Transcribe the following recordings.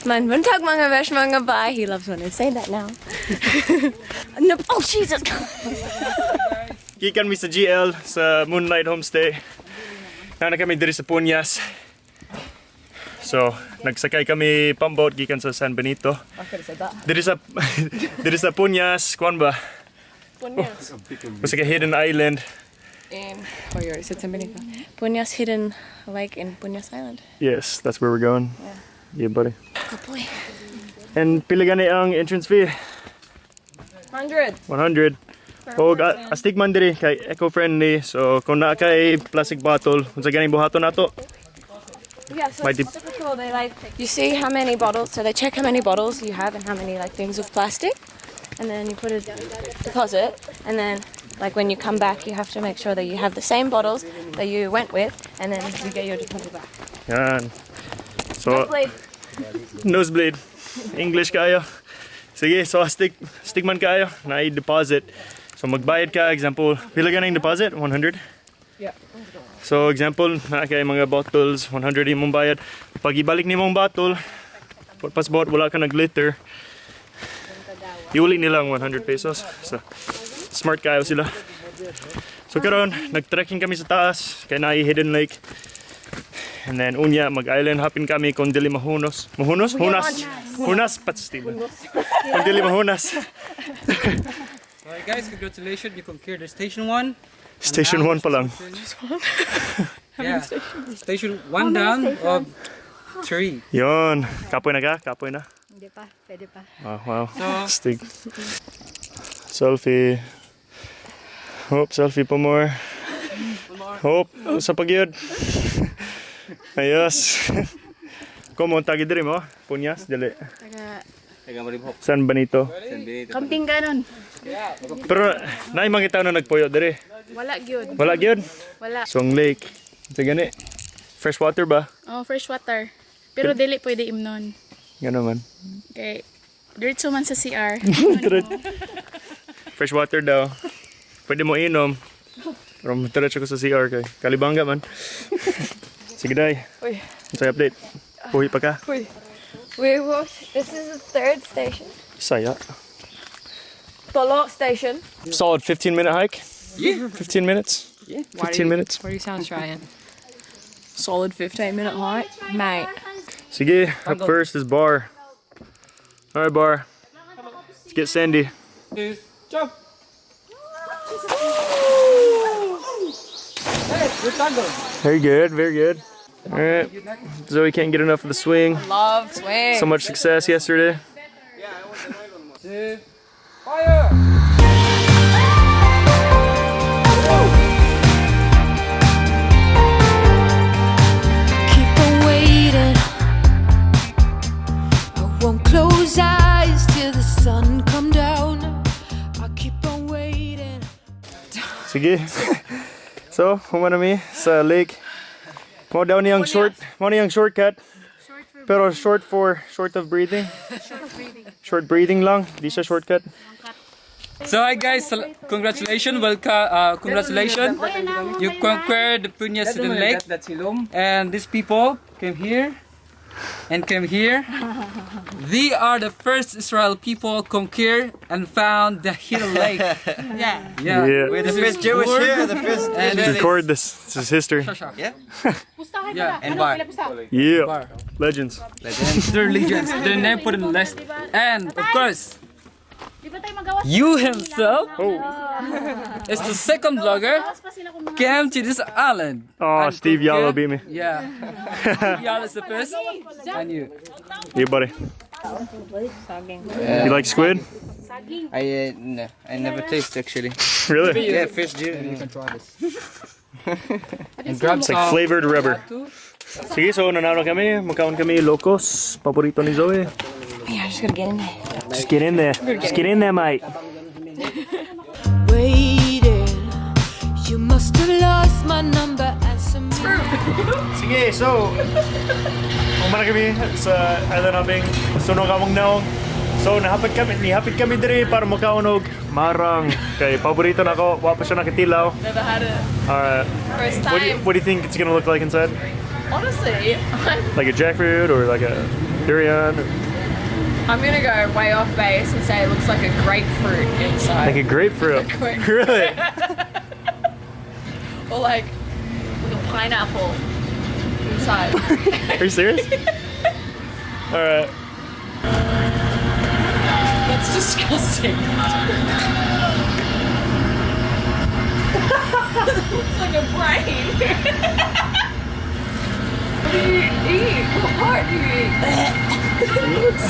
Man, buntag mga besh mga ba. He loves when I say that now. No, oh, Jesus. Gikan mi sa GL sa Moonlight Homestay. Nana kami diri sa Poneas. So, nagsakay kami pamboat gikan sa San Benito. Diri sa diri sa Poneas, kuan ba? Poneas. It's like a hidden island. In yours, it's in Benito. Poneas hidden lake in Poneas Island. Yes, that's where we're going. Yeah, buddy. Oh boy. And pila gani ang entrance fee? 100. 100. O astig man diri kay eco-friendly. So kung naa kay plastic bottle, unsa gani buhaton nato? Yeah, so it's typical. They like you see how many bottles. So they check how many bottles you have and how many like things of plastic, and then you put a deposit. And then like when you come back, you have to make sure that you have the same bottles that you went with, and then you get your deposit back. Yan. So Nosebleed. nosebleed. English kayo. Sige, so astig man kayo na i-deposit. So magbayad ka, example, pila ka na yung deposit? 100? Yeah. So example, na kay mga bottles, 100 imong bayad. Pag ibalik ni mong bottle, passport, wala ka nag-litter, iuli nilang 100 pesos. So smart kayo sila. So karon, nag-trekking kami sa taas, kay na hidden lake. And then unya, mag-island hopping kami kung dili mahunos. Mahunos? Hunas. Hunas, patstil. Kung dili mahunas. Alright guys, congratulations, you conquered the station 1. Station 1 pa lang. Yeah, station 1 down of 3. Yon, kapoy na ka? Kapoy na? Hindi pa, pwede pa. Oh, wow. Stig. Selfie. Hope, selfie pa more. Hope, sa pagyod. Ayos. Komo, tagi diri mo? Poneas, dili. San Benito. Camping ganon. Pero, naay mga tao na nagpuyo diri. Wala gyud. Wala gyud. Wala. Song Lake. Ito gani. Fresh water ba? Oh, fresh water. Pero dili pwede imnon. Gano man. Okay. Diretso man sa CR. Fresh water daw. Pwede mo inom. Pero matiretso ko sa CR kay Kalibanga man. Sige day. Uy. Say update. Puhi pa ka. Uy. We walked. This is the third station. Bisaya. Tolo station. Solid 15-minute hike. Yeah. 15 minutes. Yeah. 15 minutes. What do you sound trying? Solid 15-minute hike, mate. Sige, up first is Bar. Alright, Bar. Let's get Sandy. Jump! Very good, very good. Alright. Zoe can't get enough of the swing. Love swing. So much success yesterday. 2, fire! Keep on waiting. I won't close eyes till the sun come down. I keep on waiting. Sige. So, humana mi sa lake. Mo daw niyang shortcut. Pero short of breathing. Short breathing lang, di siya shortcut. So hi guys, congratulations, welcome, congratulations. You conquered the Poneas Lake. And these people came here and came here. They are the first Israel people conquer and found the Hilaw Lake. Yeah. Yeah. We're the first Jewish here, the first. And Record this. This is history. yeah. Yeah. And bar. Yeah. Legends. Their legends. Their name put in the list. And of course, you himself is the second vlogger came to this island. Oh, and Steve Yalo conquered- beat me. Yeah. Yalo is the first. And you. Yeah, buddy. You like squid? I never taste actually. Really? Yeah, fish do. You can try this. And grab It's like flavored rubber. Sige, so nanalo kami. Magkaon kami locos. Paborito ni Zoe. Yeah, I'm just gonna get in there. Just get in there. Just get in there, mate. Waiting. You must have lost my number and some. Sige, so umana kami sa island namin. Sunog among naong. So nahapit kami diri para makaunog marang kay paborito nako. Wa pa siya nakitilaw. Never had it. First What time. do you think it's gonna look like inside? Honestly, Like a jackfruit or like a durian, I'm gonna go way off base and say it looks like a grapefruit inside. like a grapefruit. Really? Or like a pineapple inside. Are you serious? All right. That's disgusting. Looks like a brain. What do you eat? What part do you eat?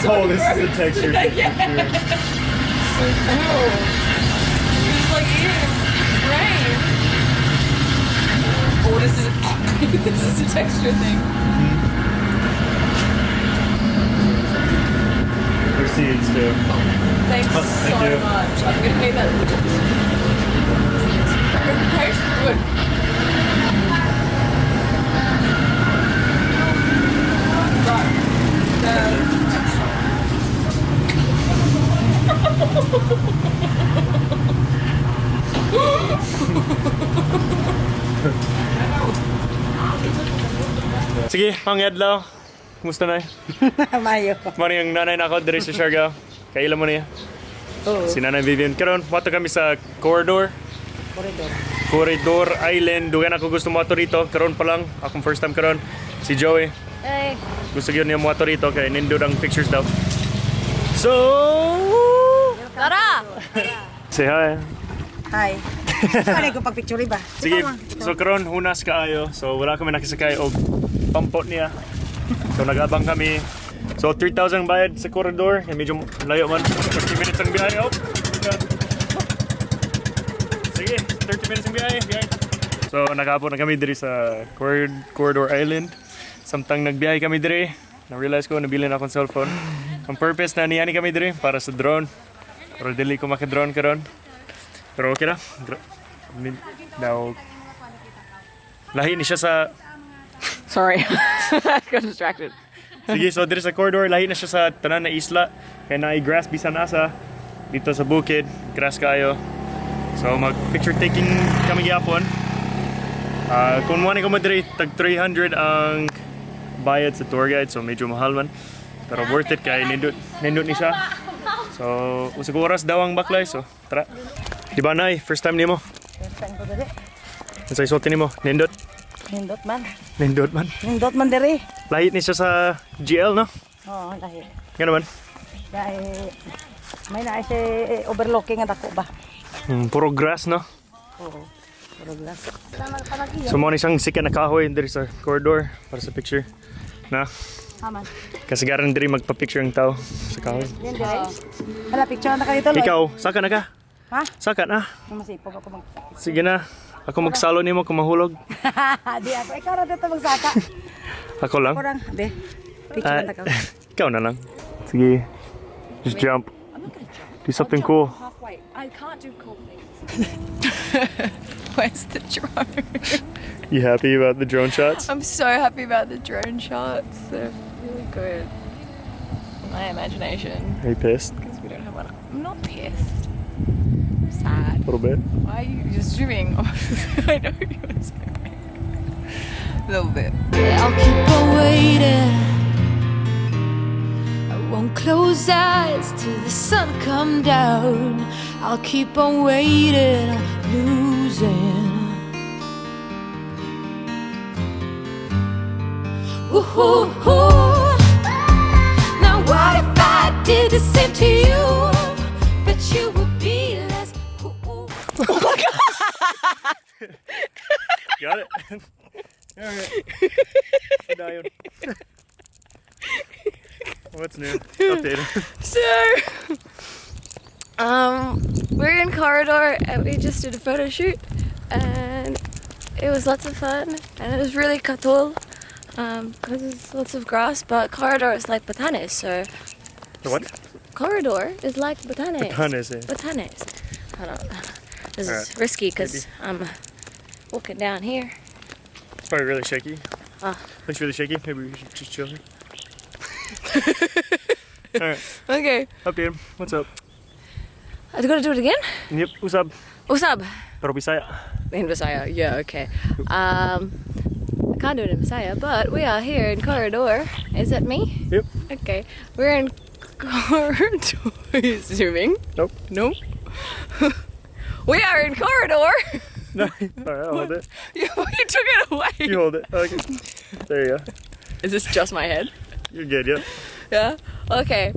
Oh, this is the texture. It's like eating a brain. Oh, this is this is a texture thing. There's seeds too. Thanks so thank you. much. I'm gonna make that. It tastes good. Sige, Mang Edlaw. Kumusta na? Mayo. Mano yung nanay na ako diri sa Siargao. Kailan mo niya? Oo. Si Nanay Vivian. Karon, mato kami sa Corregidor. Corregidor Island. Dugan ako gusto mo rito. Karon pa lang. Akong first time karon. Si Joey. Hey. Gusto yun niya mo rito kaya nindod ang pictures daw. So, Tara! say hi. Hi. Ano ko pagpicture ba? Sige, so karon hunas kaayo. So wala kami nakisakay og pampot niya. So nag-abang kami. So 3,000 bayad sa corridor. Medyo layo man. 30 minutes ang biyahe. Oh. Sige, 30 minutes ang biyahe. So nag-abot na kami diri sa Corregidor Island. Samtang nagbiyahe kami diri, na-realize ko nabili na akong cellphone. Ang purpose na niyani kami diri para sa drone. Pero dili ko maka-drone karon. Pero okay na. Now, lahi ni siya sa... Sorry, I got distracted. Sige, so dito sa corridor, lahi na siya sa tanan na isla. Kaya na-grass bisan nasa. Dito sa bukid, grass kayo. So mag-picture taking kami gyapon. Kung mo ko diri, tag 300 ang bayad sa tour guide. So medyo mahal man. Pero worth it kaya nindot ni siya. So, usag oras daw ang baklay. So, tara. Di ba, Nay? First time nimo? First time ko diri. Sa isulti nimo? Nindot? Nindot man. Nindot man. Nindot man diri. Lahit ni siya sa GL, no? Oo, lahi. Nga naman. Dahil may na siya overlooking at ako ba? Puro grass, no? Oo. Puro glass. So, mo ni siyang sikat na kahoy diri sa corridor para sa picture. Na? Aman. Kasigaran diri magpa-picture ang tao sa kahoy. Yan diri. Hala, picture na ka dito. Loy. Ikaw, saka na ka? Ha? Saka na. Masipog ako mag... Sige na. Ako magsalo nimo kung mahulog. Di ako. Ikaw na dito magsaka. Ako lang. Ako lang. Be. Picture na ka. Ikaw na lang. Sige. Just jump. Do something cool. Halfway. I can't do cool things. Where's the drone? You happy about the drone shots? I'm so happy about the drone shots. They're really good. My imagination. Are you pissed? Because we don't have one. I'm not pissed. I'm sad. A little bit. Why are you zooming? I know you're zooming. A little bit. I'll keep on waiting. I won't close eyes till the sun come down. I'll keep on waiting, losing. Woo-hoo-hoo. Now what if I did the same to you? But you would be less. Ooh-ooh. Got it? Alright. Dayon. What's new? Update. So, we're in Corridor and we just did a photo shoot and it was lots of fun and it was really cool because there's lots of grass, but Corridor is like botanes, so... The what? Corridor is like botanes. Botanes, yeah. Botanes. Hold on. This Alright, is risky because I'm walking down here. It's probably really shaky. Ah. Looks really shaky. Maybe we should just chill here. Alright, Okay. update. What's up? Are you gonna do it again? Yep, what's up? What's up? Pero Bisaya. In Bisaya, yeah, okay. can't do it in Bisaya, but we are here in Corregidor. Is it me? Yep. Okay, we're in Corregidor. Are you zooming? Nope. No. We are in Corregidor. No. Alright, I'll hold it. You took it away. You hold it. Okay. There you go. Is this just my head? You're good, yeah. Yeah? Okay.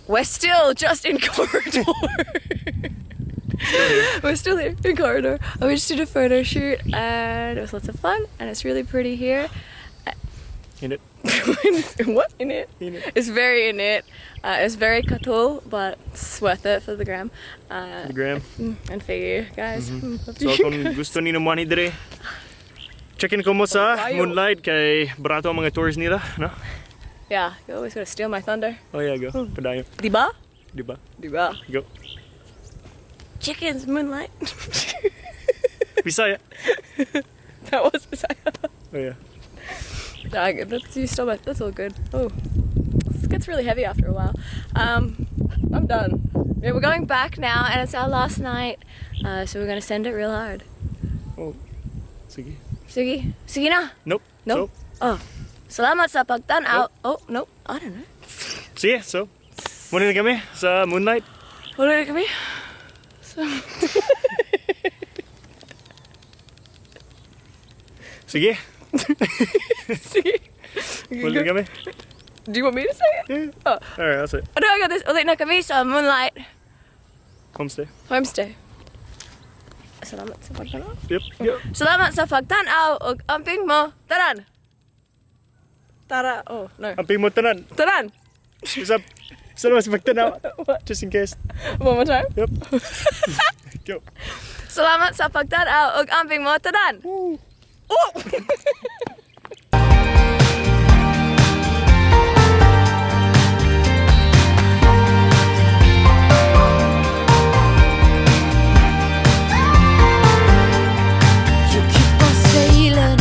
We're still just in Corregidor. We're still here in Corregidor. We just did a photo shoot and it was lots of fun and it's really pretty here. In it. What? In it? In it. It's very in it. It's very katul, but it's worth it for the gram. The gram. And for you guys. Love So you kung guys. gusto ni naman dire, check-in ko mo sa Moonlight kay barato ang mga tours nila, no? Yeah, you always gotta steal my thunder. Oh yeah, go. Padayon. Diba? Diba? Diba? Go. Chickens, moonlight. Bisaya. That was Bisaya. Oh yeah. That's all good. Oh, this gets really heavy after a while. I'm done. Yeah, we're going back now, and it's our last night, so we're gonna send it real hard. Oh. Sige. Sige, sige na. Nope. Nope. Oh, salamat sa pagtanaw. Oh, nope. I don't know. So, sige, so. Muna na kami sa Moonlight. Wala na kami. Sige. Sige. Muna na kami. Do you want me to say it? Yeah. Oh. Alright, I'll say it. Ano agad this? Ulit na kami sa Moonlight Homestay. Homestay. Salamat sa pagtanaw. Yep. Yep. Salamat sa pagtanaw ug amping mo. Taran. Tara. Oh, no. Amping mo tanan. Taran. Isa. Salamat sa pagtanaw. Just in case. One more time. Yep. Go. Salamat sa pagtanaw ug amping mo. Taran. Woo. Oh! You keep on sailing.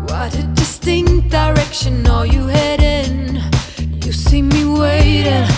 What a distinct direction are you heading? You see me waiting.